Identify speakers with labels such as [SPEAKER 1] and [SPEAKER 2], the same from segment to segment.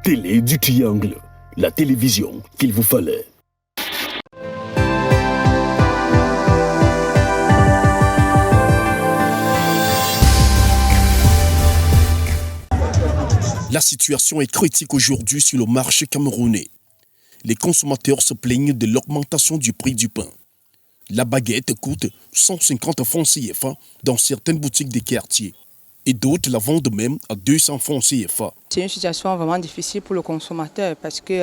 [SPEAKER 1] télé du triangle, la télévision qu'il vous fallait. La situation est critique aujourd'hui sur le marché camerounais. Les consommateurs se plaignent de l'augmentation du prix du pain. La baguette coûte 150 francs CFA dans certaines boutiques des quartiers. Et d'autres la vendent même à 200 francs CFA.
[SPEAKER 2] C'est une situation vraiment difficile pour le consommateur parce que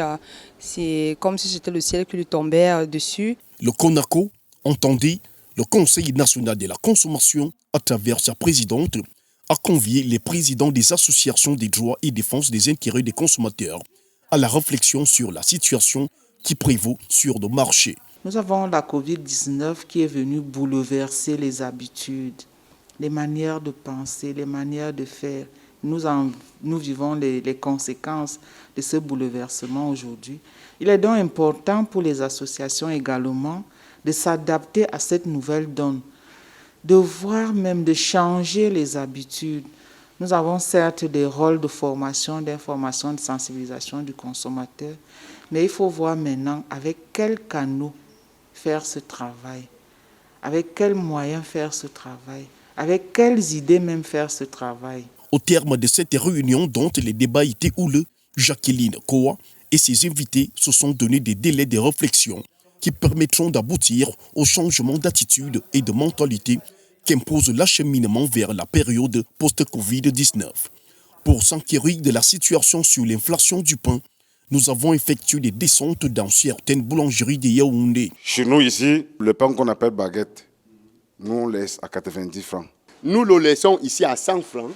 [SPEAKER 2] c'est comme si c'était le ciel qui lui tombait dessus.
[SPEAKER 1] Le CONACO, entendez, le Conseil national de la consommation, à travers sa présidente, a convié les présidents des associations des droits et défense des intérêts des consommateurs à la réflexion sur la situation qui prévaut sur le marché.
[SPEAKER 3] Nous avons la Covid-19 qui est venue bouleverser les habitudes, les manières de penser, les manières de faire. Nous vivons les conséquences de ce bouleversement aujourd'hui. Il est donc important pour les associations également de s'adapter à cette nouvelle donne, de voir même de changer les habitudes. Nous avons certes des rôles de formation, d'information, de sensibilisation du consommateur, mais il faut voir maintenant avec quels canaux faire ce travail, avec quels moyens faire ce travail, avec quelles idées même faire ce travail.
[SPEAKER 1] Au terme de cette réunion dont les débats étaient houleux, Jacqueline Koa et ses invités se sont donné des délais de réflexion qui permettront d'aboutir au changement d'attitude et de mentalité qu'impose l'acheminement vers la période post-Covid-19. Pour s'enquérir de la situation sur l'inflation du pain, nous avons effectué des descentes dans certaines boulangeries de Yaoundé.
[SPEAKER 4] Chez nous ici, le pain qu'on appelle baguette, nous on laisse à 90 francs.
[SPEAKER 5] Nous le laissons ici à 100 francs.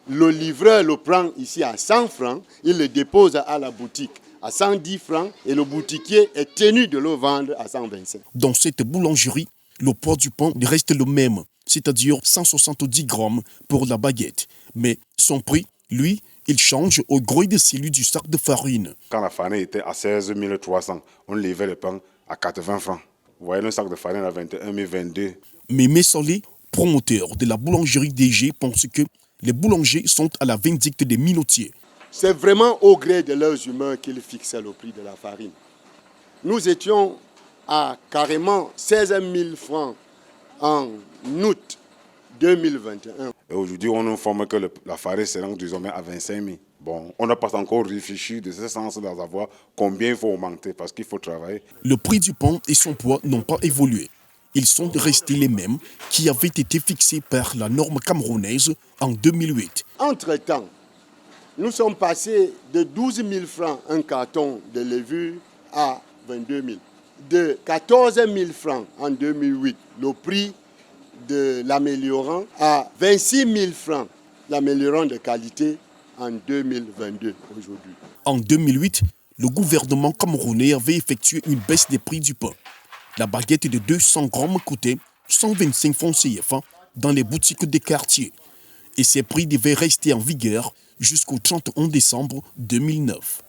[SPEAKER 5] Le livreur le prend ici à 100 francs. Il le dépose à la boutique à 110 francs et le boutiquier est tenu de le vendre à 125.
[SPEAKER 1] Dans cette boulangerie, le poids du pain reste le même, c'est-à-dire 170 grammes pour la baguette. Mais son prix, lui, il change au gré de celui du sac de farine.
[SPEAKER 4] Quand la farine était à 16 300, on livrait le pain à 80 francs. Vous voyez le sac de farine à 21 022.
[SPEAKER 1] Mais Messolé, promoteur de la boulangerie DG, pense que les boulangers sont à la vindicte des minotiers.
[SPEAKER 5] C'est vraiment au gré de leurs humeurs qu'ils fixaient le prix de la farine. Nous étions à carrément 16 000 francs en août 2021.
[SPEAKER 4] Et aujourd'hui, on nous informe que la farine sera désormais à 25 000. Bon, on n'a pas encore réfléchi de ce sens de savoir combien il faut augmenter parce qu'il faut travailler.
[SPEAKER 1] Le prix du pain et son poids n'ont pas évolué. Ils sont restés les mêmes qui avaient été fixés par la norme camerounaise en 2008.
[SPEAKER 5] Entre-temps, nous sommes passés de 12 000 francs un carton de levure à 22 000. De 14 000 francs en 2008, le prix de l'améliorant, à 26 000 francs, l'améliorant de qualité en 2022 aujourd'hui.
[SPEAKER 1] En 2008, le gouvernement camerounais avait effectué une baisse des prix du pain. La baguette de 200 grammes coûtait 125 francs CFA dans les boutiques des quartiers. Et ces prix devaient rester en vigueur jusqu'au 31 décembre 2009.